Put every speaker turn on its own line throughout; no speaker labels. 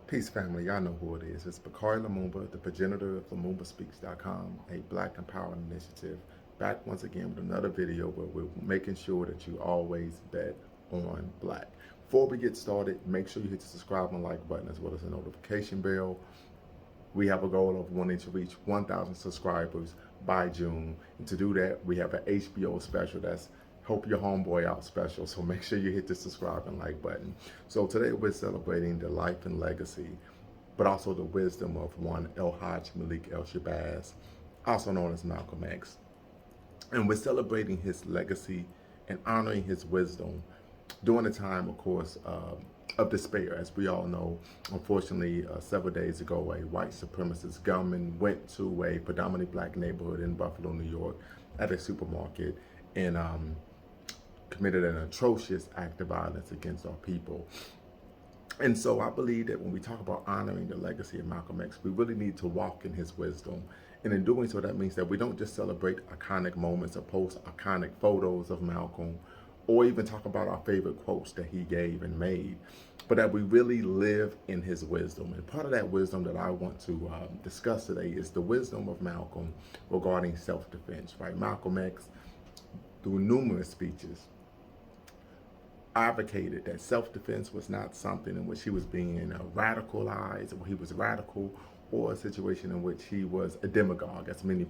Peace, family. Y'all know who it is. It's Bakari Lumumba, the progenitor of LumumbaSpeaks.com, a Black empowerment initiative. Back once again with another video where we're making sure that you always bet on Black. Before we get started, make sure you hit the subscribe and like button as well as the notification bell. We have a goal of wanting to reach 1,000 subscribers by June. And to do that, we have an HBO special that's Help Your Homeboy Out special. So make sure you hit the subscribe and like button. So today we're celebrating the life and legacy, but also the wisdom of one El-Hajj Malik El Shabazz, also known as Malcolm X. And we're celebrating his legacy and honoring his wisdom during a time, of course, of despair. As we all know, unfortunately, several days ago, a white supremacist gunman went to a predominantly black neighborhood in Buffalo, New York, at a supermarket and committed an atrocious act of violence against our people. And so I believe that when we talk about honoring the legacy of Malcolm X, we really need to walk in his wisdom. And in doing so, that means that we don't just celebrate iconic moments or post iconic photos of Malcolm, or even talk about our favorite quotes that he gave and made, but that we really live in his wisdom. And part of that wisdom that I want to discuss today is the wisdom of Malcolm regarding self-defense, right? Malcolm X, through numerous speeches, advocated that self-defense was not something in which he was being radicalized, or he was radical, or a situation in which he was a demagogue, as many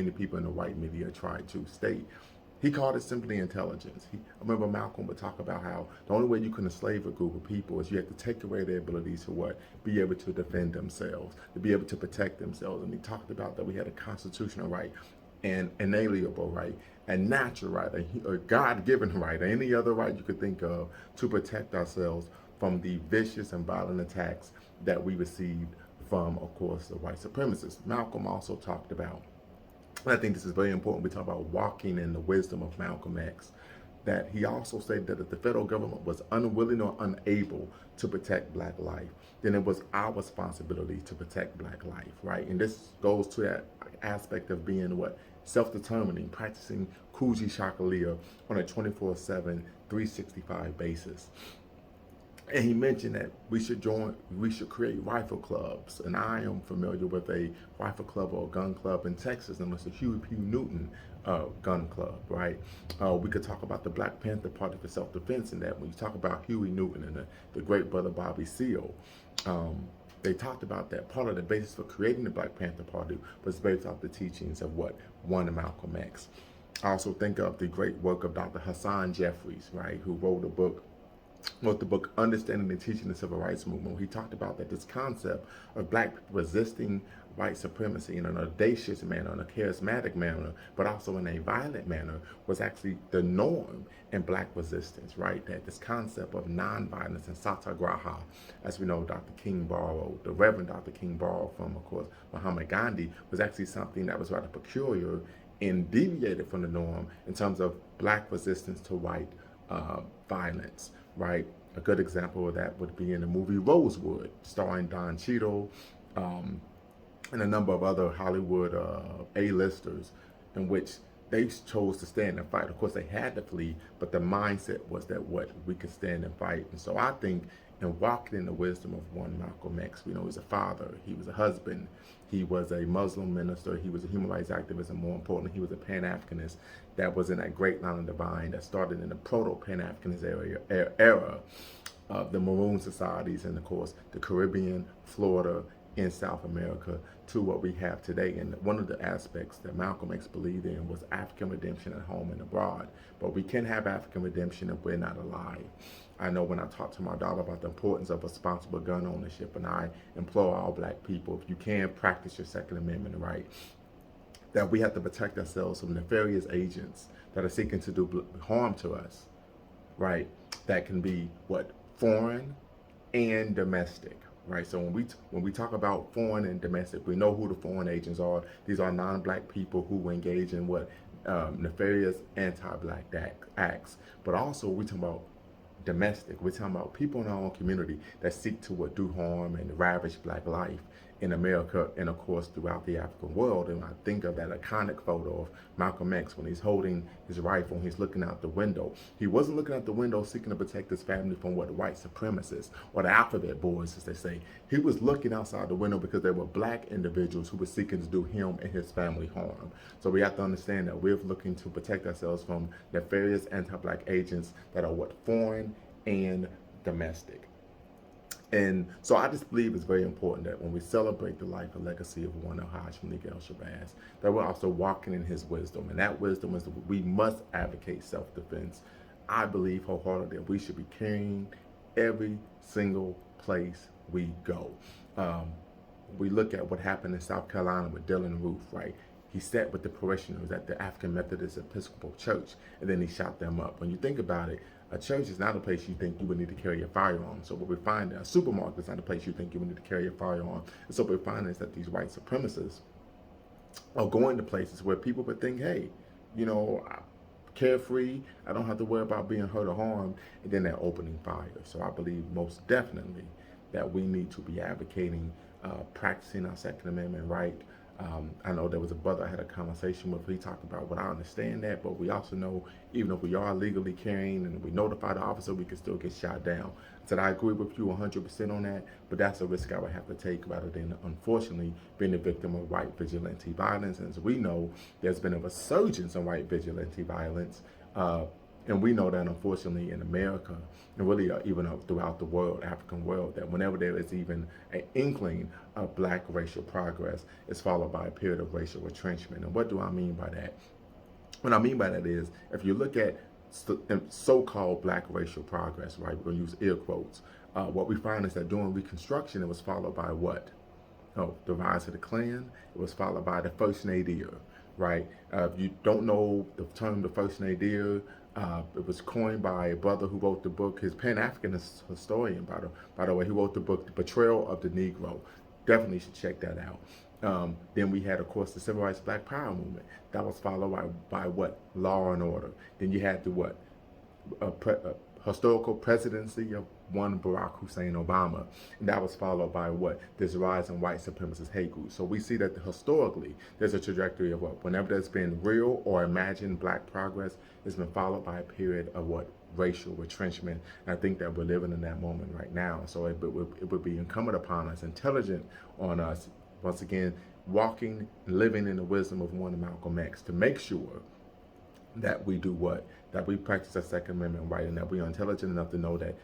people in the white media tried to state. He called it simply intelligence. I remember Malcolm would talk about how the only way you can enslave a group of people is you have to take away their ability to what? Be able to defend themselves, to be able to protect themselves. And he talked about that we had a constitutional right, an inalienable right, a natural right, a God-given right, or any other right you could think of to protect ourselves from the vicious and violent attacks that we received from, of course, the white supremacists. Malcolm also talked about, and I think this is very important, we talk about walking in the wisdom of Malcolm X, that he also stated that if the federal government was unwilling or unable to protect black life, then it was our responsibility to protect black life, right? And this goes to that aspect of being what? Self-determining, practicing Kuji Shakalia on a 24/7, 365 basis. And he mentioned that we should create rifle clubs. And I am familiar with a rifle club or a gun club in Texas, and it's the Huey P. Newton gun club, right? We could talk about the Black Panther Party for self-defense, and that when you talk about Huey Newton and the great brother Bobby Seale, they talked about that part of the basis for creating the Black Panther Party was based off the teachings of what? One, Malcolm X. I also think of the great work of Dr. Hassan Jeffries, right, who wrote the book Understanding and Teaching the Civil Rights Movement. He talked about that this concept of black people resisting white supremacy in an audacious manner, in a charismatic manner, but also in a violent manner, was actually the norm in black resistance, right? That this concept of nonviolence and satyagraha, as we know Dr. King borrowed, the Reverend Dr. King borrowed from, of course, Muhammad Gandhi, was actually something that was rather peculiar and deviated from the norm in terms of black resistance to white violence, right? A good example of that would be in the movie Rosewood, starring Don Cheadle, and a number of other Hollywood A-listers, in which they chose to stand and fight. Of course, they had to flee, but the mindset was that what? We could stand and fight. And so I think in walking in the wisdom of one Malcolm X, we know he's a father, he was a husband, he was a Muslim minister, he was a human rights activist, and more importantly, he was a Pan-Africanist that was in that great line of divine that started in the proto-Pan-Africanist era of the Maroon societies and, of course, the Caribbean, Florida, in South America to what we have today. And one of the aspects that Malcolm X believed in was African redemption at home and abroad. But we can't have African redemption if we're not alive. I know when I talk to my daughter about the importance of responsible gun ownership, and I implore all black people, if you can, practice your Second Amendment right, that we have to protect ourselves from nefarious agents that are seeking to do harm to us, right? That can be what? Foreign and domestic. Right, so when we talk about foreign and domestic, we know who the foreign agents are. These are non-black people who engage in what? Nefarious anti-black acts. But also we talk about domestic. We're talking about people in our own community that seek to do harm and ravage black life. in America and of course throughout the African world. And I think of that iconic photo of Malcolm X when he's holding his rifle and he's looking out the window. He wasn't looking out the window seeking to protect his family from what the white supremacists or the alphabet boys, as they say. He was looking outside the window because there were black individuals who were seeking to do him and his family harm. So we have to understand that we're looking to protect ourselves from nefarious anti-black agents that are what, foreign and domestic. And so I just believe it's very important that when we celebrate the life and legacy of one El-Hajj Malik El Shabazz, that we're also walking in his wisdom. And that wisdom is that we must advocate self-defense. I believe wholeheartedly that we should be carrying every single place we go. We look at what happened in South Carolina with Dylan Roof, right? He sat with the parishioners at the African Methodist Episcopal Church, and then he shot them up. When you think about it, a church is not a place you think you would need to carry a firearm. So what we find, a supermarket is not a place you think you would need to carry a firearm. And so what we find is that these white supremacists are going to places where people would think, hey, you know, carefree, I don't have to worry about being hurt or harmed, and then they're opening fire. So I believe most definitely that we need to be advocating, practicing our Second Amendment right. I know there was a brother I had a conversation with. He talked about, well, I understand that, but we also know even if we are legally carrying and we notify the officer, we can still get shot down. I said, I agree with you 100% on that, but that's a risk I would have to take rather than, unfortunately, being a victim of white vigilante violence. And as we know, there's been a resurgence in white vigilante violence. And we know that, unfortunately, in America, and really even throughout the world, African world, that whenever there is even an inkling of black racial progress, it's followed by a period of racial retrenchment. And what do I mean by that? What I mean by that is, if you look at so-called black racial progress, right, we're going to use air quotes, what we find is that during Reconstruction, it was followed by what? Oh, the rise of the Klan. It was followed by the First Nadir, right? If you don't know the term the First Nadir, it was coined by a brother who wrote the book, his Pan-Africanist historian, by the way, who wrote the book, The Betrayal of the Negro. Definitely should check that out. Then we had, of course, the Civil Rights Black Power movement. That was followed by what? Law and Order. Then you had the what? Historical presidency of one Barack Hussein Obama. And that was followed by what? This rise in white supremacist hate groups. So we see that historically, there's a trajectory of what? Whenever there's been real or imagined black progress, it's been followed by a period of what? Racial retrenchment. And I think that we're living in that moment right now. So it would be incumbent upon us, intelligent on us, once again, walking and living in the wisdom of one Malcolm X to make sure that we do what? That we practice our Second Amendment right, and that we are intelligent enough to know that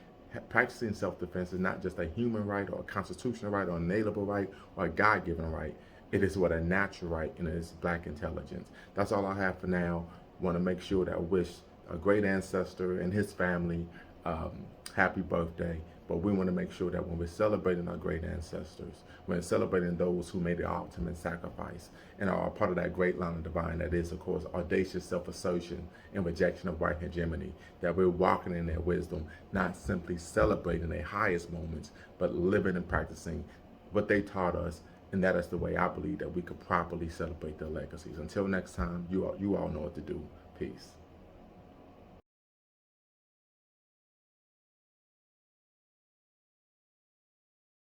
practicing self-defense is not just a human right or a constitutional right or a inalienable right or a God-given right. It is what a natural right, and it is black intelligence. That's all I have for now. Want to make sure that I wish a great ancestor and his family happy birthday. But we want to make sure that when we're celebrating our great ancestors, when we're celebrating those who made the ultimate sacrifice and are part of that great line of divine that is, of course, audacious self-assertion and rejection of white hegemony, that we're walking in their wisdom, not simply celebrating their highest moments, but living and practicing what they taught us. And that is the way I believe that we could properly celebrate their legacies. Until next time, you all know what to do. Peace.